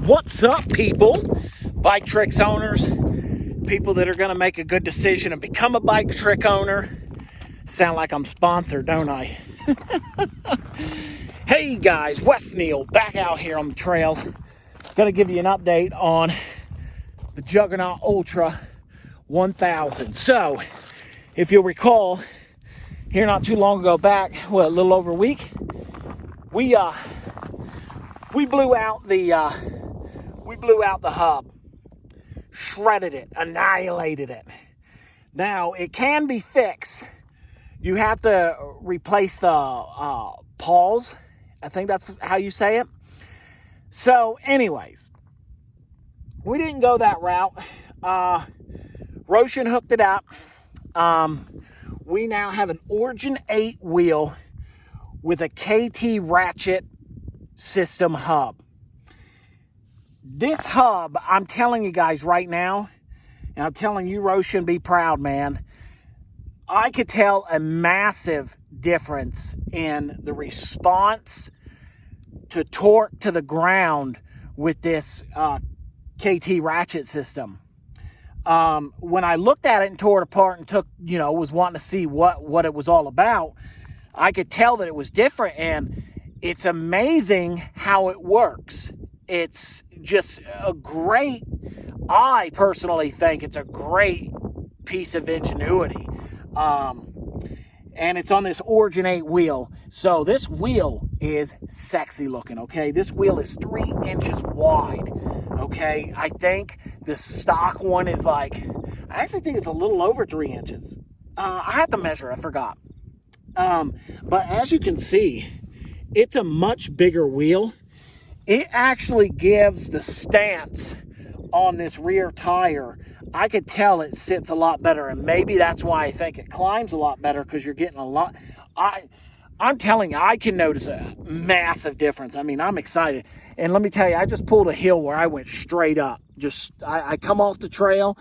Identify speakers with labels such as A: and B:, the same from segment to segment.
A: What's up, people? BikTrix owners, people that are going to make a good decision and become a BikTrix owner. Sound like I'm sponsored, don't I? Hey guys, Wes Neal back out here on the trail. Going to give you an update on the Juggernaut Ultra 1000. So, if you'll recall, here not too long ago back, a little over a week, we blew out the hub, shredded it, annihilated it. Now it can be fixed. You have to replace the pawls. I think that's how you say it. So, anyways, we didn't go that route. Roshan hooked it up. We now have an Origin 8 wheel with a KT ratchet system hub. This hub, I'm telling you guys right now, and I'm telling you, Roshan, be proud, man. I could tell a massive difference in the response to torque to the ground with this KT ratchet system. When I looked at it and tore it apart and was wanting to see what it was all about, I could tell that it was different, and it's amazing how it works. It's just a great, I personally think it's a great piece of ingenuity. And it's on this Origin 8 wheel. So this wheel is sexy looking, okay? This wheel is 3 inches wide, okay? I think the stock one is I actually think it's a little over 3 inches. I had to measure, I forgot. But as you can see, it's a much bigger wheel. It actually gives the stance on this rear tire. I could tell it sits a lot better, and maybe that's why I think it climbs a lot better, because you're getting a lot. I'm telling you, I can notice a massive difference. I mean, I'm excited. And let me tell you, I just pulled a hill where I went straight up. I come off the trail,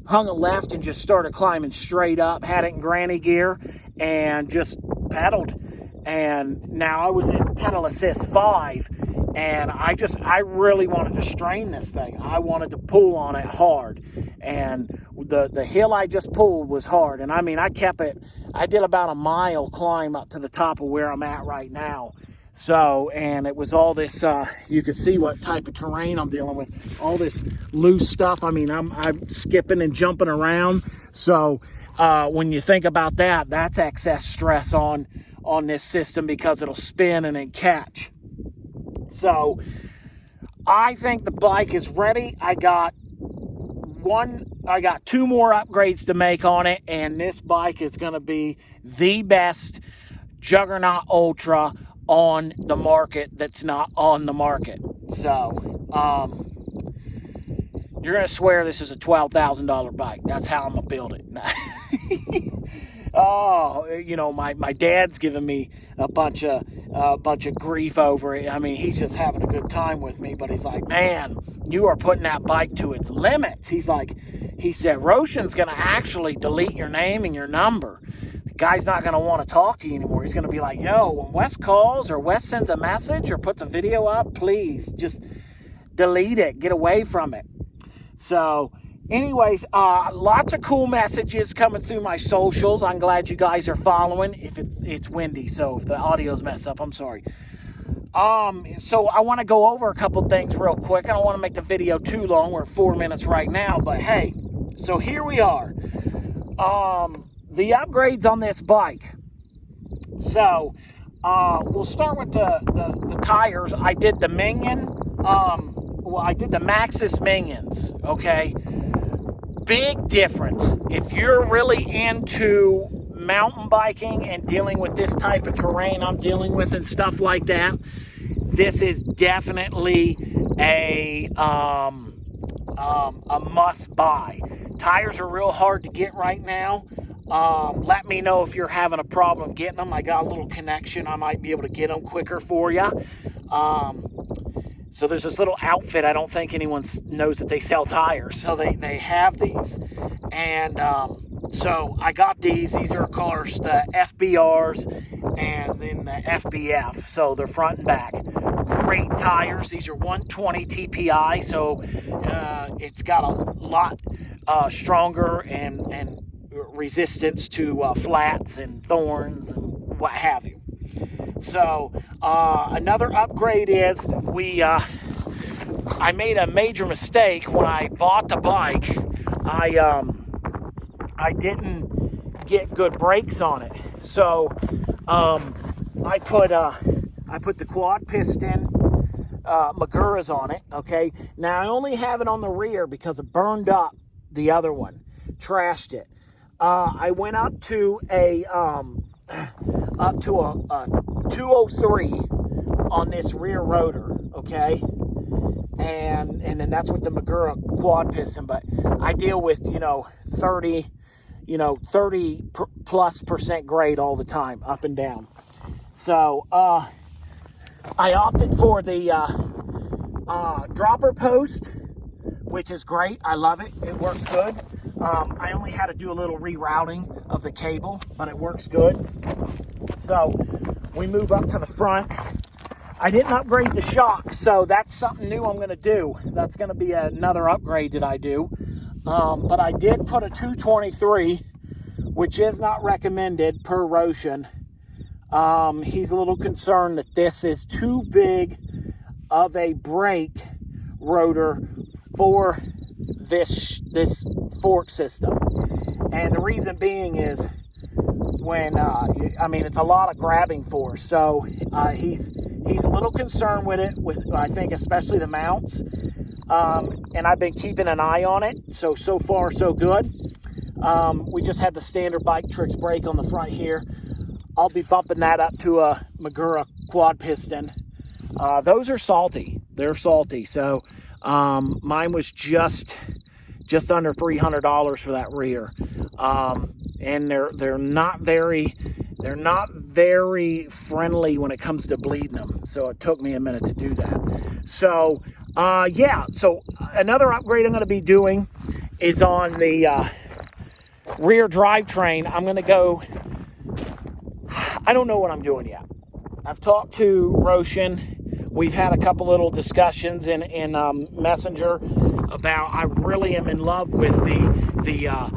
A: hung a left, and just started climbing straight up, had it in granny gear, and just pedaled. And now I was in pedal assist 5, and I really wanted to strain this thing. I wanted to pull on it hard, and the hill I just pulled was hard. And I mean, I kept it. I did about a mile climb up to the top of where I'm at right now. So, and it was all this, you could see what type of terrain I'm dealing with. All this loose stuff. I mean, I'm skipping and jumping around. So, when you think about that, that's excess stress on this system, because it'll spin and then catch. So, I think the bike is ready. I got 2 more upgrades to make on it, and this bike is going to be the best Juggernaut Ultra on the market that's not on the market. So, you're going to swear this is a $12,000 bike. That's how I'm going to build it. Oh, my dad's giving me a bunch of grief over it. I mean, he's just having a good time with me, but he's like, man, you are putting that bike to its limits. He said, Roshan's going to actually delete your name and your number. The guy's not going to want to talk to you anymore. He's going to be like, yo, when Wes calls or Wes sends a message or puts a video up, please just delete it. Get away from it. So, anyways, lots of cool messages coming through my socials. I'm glad you guys are following. If it's windy, so if the audio's messed up, I'm sorry. So I want to go over a couple things real quick. I don't want to make the video too long. We're at 4 minutes right now, but hey, so here we are. The upgrades on this bike. So, we'll start with the tires. I did the Minion. I did the Maxxis Minions, okay? Big difference. If you're really into mountain biking and dealing with this type of terrain I'm dealing with and stuff like that, this is definitely a must buy. Tires are real hard to get right now. Let me know if you're having a problem getting them. I got a little connection. I might be able to get them quicker for you. So there's this little outfit. I don't think anyone knows that they sell tires. So they have these. And so I got these. These are, of course, the FBRs and then the FBF. So they're front and back. great tires. These are 120 TPI, so it's got a lot stronger and resistance to flats and thorns and what have you. So another upgrade is I made a major mistake when I bought the bike. I didn't get good brakes on it, so I put the quad piston Maguras on it. Okay, now I only have it on the rear because it burned up the other one, trashed it. I went up to a 203 on this rear rotor. Okay. And then that's with the Magura quad piston, but I deal with 30 plus % grade all the time, up and down. So I opted for the dropper post, which is great. I love it. It works good. I only had to do a little rerouting of the cable, but it works good. So we move up to the front. I didn't upgrade the shocks, so that's something new I'm going to do. That's going to be another upgrade that I do. But I did put a 223, which is not recommended per Roshan. He's a little concerned that this is too big of a brake rotor for this fork system. And the reason being is when, it's a lot of grabbing force. So he's a little concerned with it, I think especially the mounts. And I've been keeping an eye on it. So far, so good. We just had the standard BikTrix brake on the front here. I'll be bumping that up to a Magura quad piston. Those are salty. They're salty. So mine was just under $300 for that rear. And they're not very friendly when it comes to bleeding them. So it took me a minute to do that. So so another upgrade I'm going to be doing is on the rear drivetrain. I'm going to go, I don't know what I'm doing yet. I've talked to Roshan. We've had a couple little discussions in Messenger about, I really am in love with the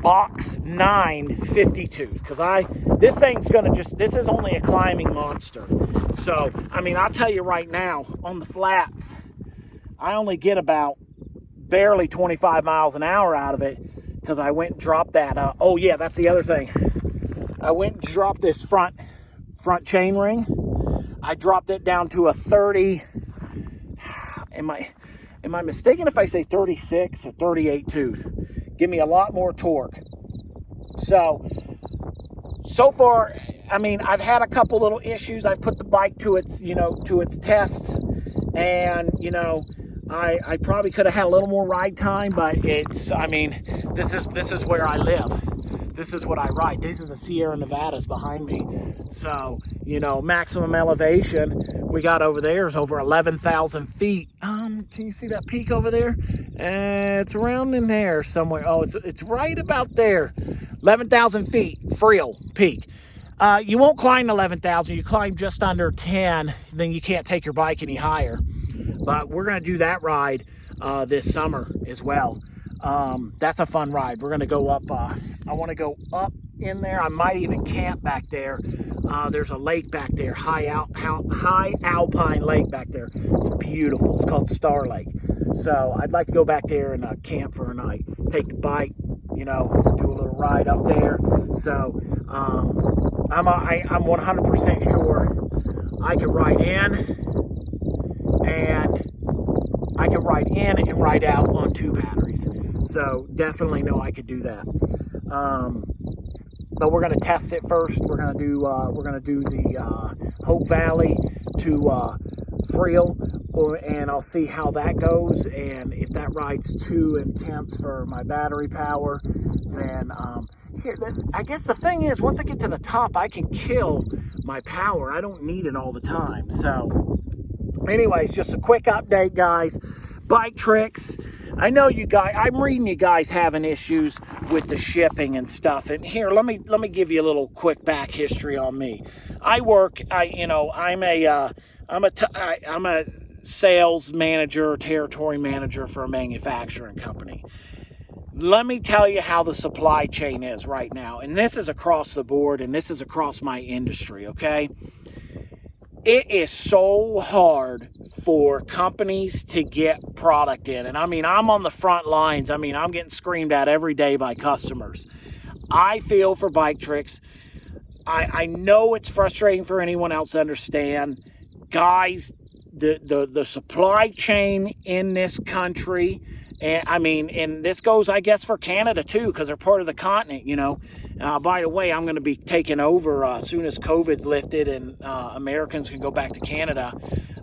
A: Box 9 52, because this thing's gonna this is only a climbing monster. So I'll tell you right now, on the flats I only get about barely 25 miles an hour out of it, because I went and dropped that oh yeah, that's the other thing. I went and dropped this front chainring. I dropped it down to a 30. Am I mistaken if I say 36 or 38 tooth? Give me a lot more torque. So far, I've had a couple little issues. I've put the bike to its tests, and I probably could have had a little more ride time, but this is where I live. This is what I ride. This is the Sierra Nevadas behind me. So, maximum elevation we got over there is over 11,000 feet. Can you see that peak over there? It's around in there somewhere. Oh, it's right about there. 11,000 feet, Friel peak. You won't climb 11,000. You climb just under 10, then you can't take your bike any higher. But we're going to do that ride this summer as well. That's a fun ride. We're going to go up. I want to go up in there. I might even camp back there. There's a lake back there, high alpine lake back there. It's beautiful. It's called Star Lake. So I'd like to go back there and camp for a night. Take the bike, do a little ride up there. So I'm 100% sure I can ride in and ride out on 2 batteries. So definitely know I could do that. But we're going to test it first. We're going to do the Hope Valley to Friel, and I'll see how that goes. And if that ride's too intense for my battery power, then I guess the thing is, once I get to the top, I can kill my power. I don't need it all the time. So anyways, just a quick update, guys. BikTrix. I know you guys, I'm reading you guys having issues with the shipping and stuff. And here, let me give you a little quick back history on me. I'm a sales manager, territory manager for a manufacturing company. Let me tell you how the supply chain is right now. And this is across the board, and this is across my industry, okay? It is so hard for companies to get product in. And I mean, I'm on the front lines. I mean, I'm getting screamed at every day by customers. I feel for BikTrix. I know it's frustrating for anyone else to understand. Guys, the supply chain in this country, and I mean, and this goes, I guess, for Canada too, because they're part of the continent, you know. By the way, I'm going to be taking over as soon as COVID's lifted and Americans can go back to Canada.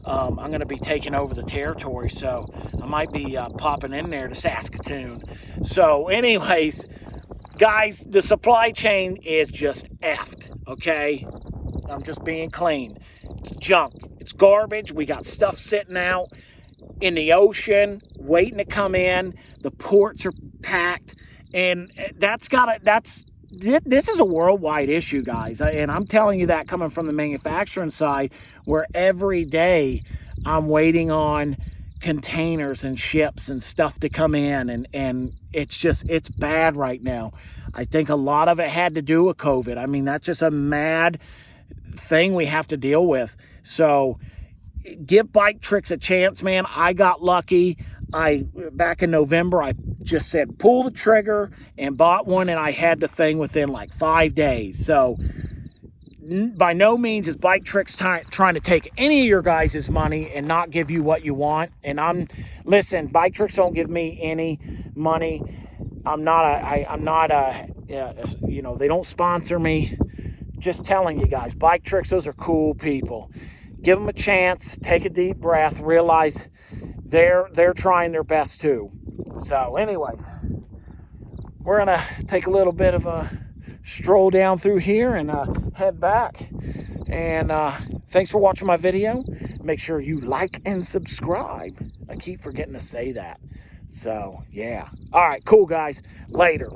A: I'm going to be taking over the territory, so I might be popping in there to Saskatoon. So anyways, guys, the supply chain is just effed, okay? I'm just being clean. It's junk. It's garbage. We got stuff sitting out in the ocean waiting to come in. The ports are packed, and this is a worldwide issue, guys. And I'm telling you that coming from the manufacturing side, where every day I'm waiting on containers and ships and stuff to come in, and it's bad right now. I think a lot of it had to do with COVID. I mean, that's just a mad thing we have to deal with. So give BikTrix a chance, man. I got lucky. Back in November, I just said pull the trigger and bought one, and I had the thing within like 5 days. So by no means is BikTrix trying to take any of your guys' money and not give you what you want. And listen, BikTrix don't give me any money. They don't sponsor me. Just telling you guys, BikTrix, those are cool people. Give them a chance, take a deep breath, realize they're trying their best too. So anyways, we're gonna take a little bit of a stroll down through here and head back. And thanks for watching my video. Make sure you like and subscribe. I keep forgetting to say that. So yeah. All right, cool guys. Later.